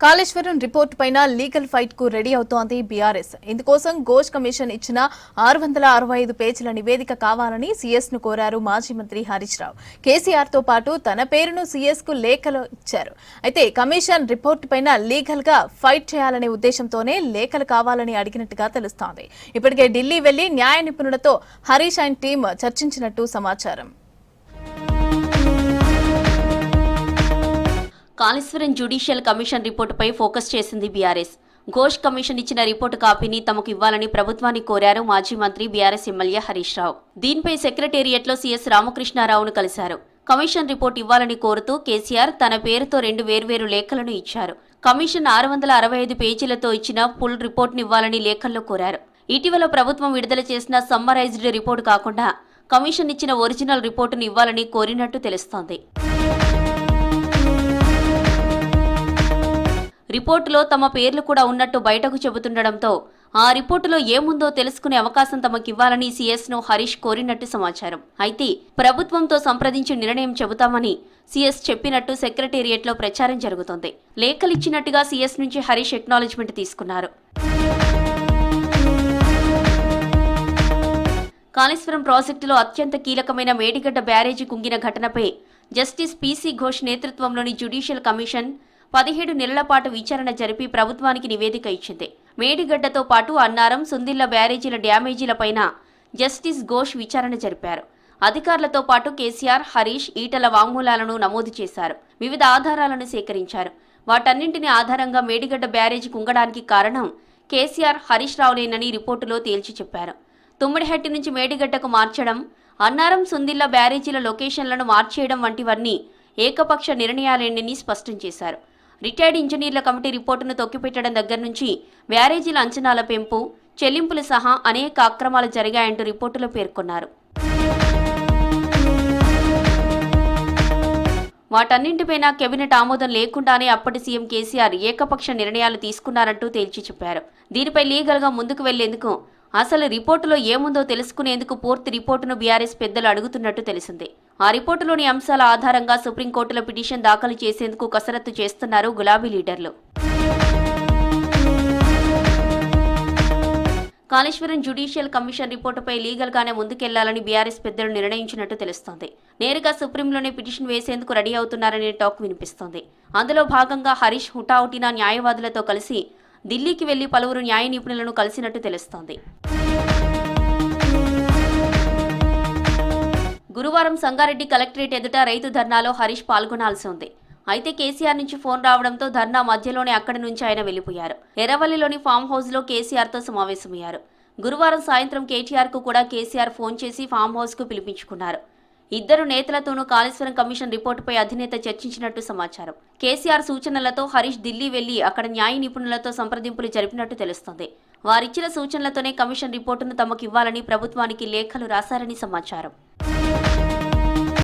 Kaleshwaram report పైన legal fight కు ready అవుతోంది బీఆర్ఎస్. ఇందుకోసం ఘోష్ కమిషన్ ఇచ్చిన 665 పేజీల నివేదిక కావాలని సీఎస్ ను కోరారు మాజీ మంత్రి హరీష్ రావు. కేసీఆర్ తో పాటు తన పేరును సీఎస్ కు లేఖలు ఇచ్చారు. అయితే కమిషన్ రిపోర్ట్ పైన లీగల్ గా ఫైట్ చేయాలనే ఉద్దేశంతోనే లేఖలు కావాలని అడిగినట్టుగా తెలుస్తోంది. ఇప్పటికే ఢిల్లీ వెళ్లి న్యాయ నిపుణులతో హరీష్ అండ్ టీం చర్చించినట్టు సమాచారం. కాళేశ్వరం జ్యుడిషియల్ కమిషన్ రిపోర్టుపై ఫోకస్ చేసింది బీఆర్ఎస్. ఘోష్ కమిషన్ ఇచ్చిన రిపోర్టు కాపీని తమకు ఇవ్వాలని ప్రభుత్వాన్ని కోరారు మాజీ మంత్రి బీఆర్ఎస్ ఎమ్మెల్యే హరీష్ రావు. దీనిపై సెక్రటేరియట్లో సీఎస్ రామకృష్ణారావును కలిశారు. కమిషన్ రిపోర్టు ఇవ్వాలని కోరుతూ కేసీఆర్ తన పేరుతో 2 వేర్వేరు లేఖలను ఇచ్చారు. కమిషన్ 665 పేజీలతో ఇచ్చిన ఫుల్ రిపోర్టును ఇవ్వాలని లేఖల్లో కోరారు. ఇటీవల ప్రభుత్వం విడుదల చేసిన సమ్మరైజ్డ్ రిపోర్టు కాకుండా కమిషన్ ఇచ్చిన ఒరిజినల్ రిపోర్టును ఇవ్వాలని కోరినట్టు తెలుస్తోంది. రిపోర్టులో తమ పేర్లు కూడా ఉన్నట్టు బయటకు చెబుతుండటంతో ఆ రిపోర్టులో ఏముందో తెలుసుకునే అవకాశం తమకివ్వాలని సీఎస్ ను హరీష్ కోరినట్టు సమాచారం. అయితే ప్రభుత్వంతో సంప్రదించి నిర్ణయం చెబుతామని సీఎస్ చెప్పినట్టు సెక్రటేరియట్లో ప్రచారం జరుగుతోంది. లేఖలిచ్చినట్టుగా సీఎస్ నుంచి హరీష్ ఎక్నాలెడ్జ్మెంట్ తీసుకున్నారు. కాళేశ్వరం ప్రాజెక్టులో అత్యంత కీలకమైన మేడిగడ్డ బ్యారేజీ కుంగిన ఘటనపై జస్టిస్ పీసీ ఘోష్ నేతృత్వంలోని జ్యుడిషియల్ కమిషన్ 17 నెలల పాటు విచారణ జరిపి ప్రభుత్వానికి నివేదిక ఇచ్చింది. మేడిగడ్డతో పాటు అన్నారం, సుందిళ్ల బ్యారేజీల డ్యామేజీలపైన జస్టిస్ ఘోష్ విచారణ జరిపారు. అధికారులతో పాటు కేసీఆర్, హరీష్, ఈటల వాంగ్మూలాలను నమోదు చేశారు. వివిధ ఆధారాలను సేకరించారు. వాటన్నింటినీ ఆధారంగా మేడిగడ్డ బ్యారేజీ కుంగడానికి కారణం కేసీఆర్, హరీష్ రావులేనని రిపోర్టులో తేల్చి చెప్పారు. తుమ్మిడిహట్టి నుంచి మేడిగడ్డకు మార్చడం, అన్నారం, సుందిళ్ల బ్యారేజీల లొకేషన్లను మార్చేయడం వంటివన్నీ ఏకపక్ష నిర్ణయాలేనని స్పష్టం చేశారు. రిటైర్డ్ ఇంజనీర్ల కమిటీ రిపోర్టును తొక్కిపెట్టడం దగ్గర నుంచి బ్యారేజీల అంచనాల పెంపు, చెల్లింపులు సహా అనేక అక్రమాలు జరిగాయంటూ రిపోర్టులో పేర్కొన్నారు. వాటన్నింటిపైన కేబినెట్ ఆమోదం లేకుండానే అప్పటి సీఎం కేసీఆర్ ఏకపక్ష నిర్ణయాలు తీసుకున్నారంటూ తేల్చి చెప్పారు. దీనిపై లీగల్గా ముందుకు వెళ్లేందుకు, అసలు రిపోర్టులో ఏముందో తెలుసుకునేందుకు పూర్తి రిపోర్టును బీఆర్ఎస్ పెద్దలు అడుగుతున్నట్టు తెలిసింది. ఆ రిపోర్టులోని అంశాల ఆధారంగా సుప్రీంకోర్టులో పిటిషన్ దాఖలు చేసేందుకు కసరత్తు చేస్తున్నారు గులాబీ లీడర్లు. కాళేశ్వరం జ్యుడిషియల్ కమిషన్ రిపోర్టుపై లీగల్ గానే ముందుకెళ్లాలని బీఆర్ఎస్ పెద్దలు నిర్ణయించినట్టు తెలుస్తోంది. నేరుగా సుప్రీంలోనే పిటిషన్ వేసేందుకు రెడీ అవుతున్నారనే టాక్ వినిపిస్తోంది. అందులో భాగంగా హరీష్ హుటాహుటిన న్యాయవాదులతో కలిసి ఢిల్లీకి వెళ్లి పలువురు న్యాయ నిపుణులను కలిసినట్టు తెలుస్తోంది. గురువారం సంగారెడ్డి కలెక్టరేట్ ఎదుట రైతు ధర్నాలో హరీష్ పాల్గొనాల్సి ఉంది. అయితే కేసీఆర్ నుంచి ఫోన్ రావడంతో ధర్నా మధ్యలోనే అక్కడి నుంచి ఆయన వెళ్లిపోయారు. ఎర్రవల్లిలోని ఫామ్ హౌస్ లో కేసీఆర్ తో సమావేశమయ్యారు. గురువారం సాయంత్రం కేటీఆర్ కు కూడా కేసీఆర్ ఫోన్ చేసి ఫామ్ హౌస్ కు పిలిపించుకున్నారు. ఇద్దరు నేతలతోనూ కాళేశ్వరం కమిషన్ రిపోర్టుపై అధినేత చర్చించినట్టు సమాచారం. కేసీఆర్ సూచనలతో హరీష్ ఢిల్లీ వెళ్లి అక్కడ న్యాయ నిపుణులతో సంప్రదింపులు జరిపినట్టు తెలుస్తోంది. వారిచ్చిన సూచనలతోనే కమిషన్ రిపోర్టును తమకు ఇవ్వాలని ప్రభుత్వానికి లేఖలు రాశారని సమాచారం.